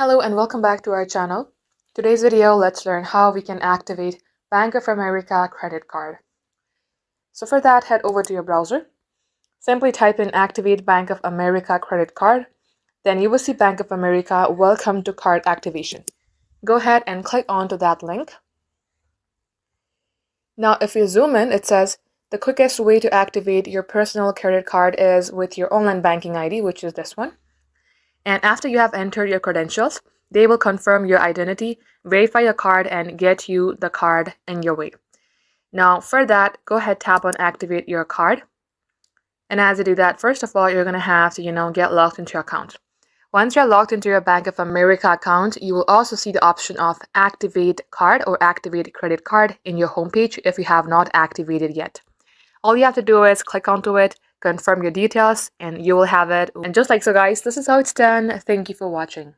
Hello and welcome back to our channel. Today's video, let's learn how we can activate Bank of America credit card. So for that, head over to your browser. Simply type in Activate Bank of America credit card. Then you will see Bank of America Welcome to Card Activation. Go ahead and click onto that link. Now if you zoom in, it says the quickest way to activate your personal credit card is with your online banking ID, which is this one. And after you have entered your credentials, they will confirm your identity, verify your card, and get you the card in your way. Now, for that, go ahead, tap on Activate Your Card. And as you do that, first of all, you're going to have to, get logged into your account. Once you're logged into your Bank of America account, you will also see the option of Activate Card or Activate Credit Card in your homepage if you have not activated yet. All you have to do is click onto it, confirm your details, and you will have it. And just like so, guys, this is how it's done. Thank you for watching.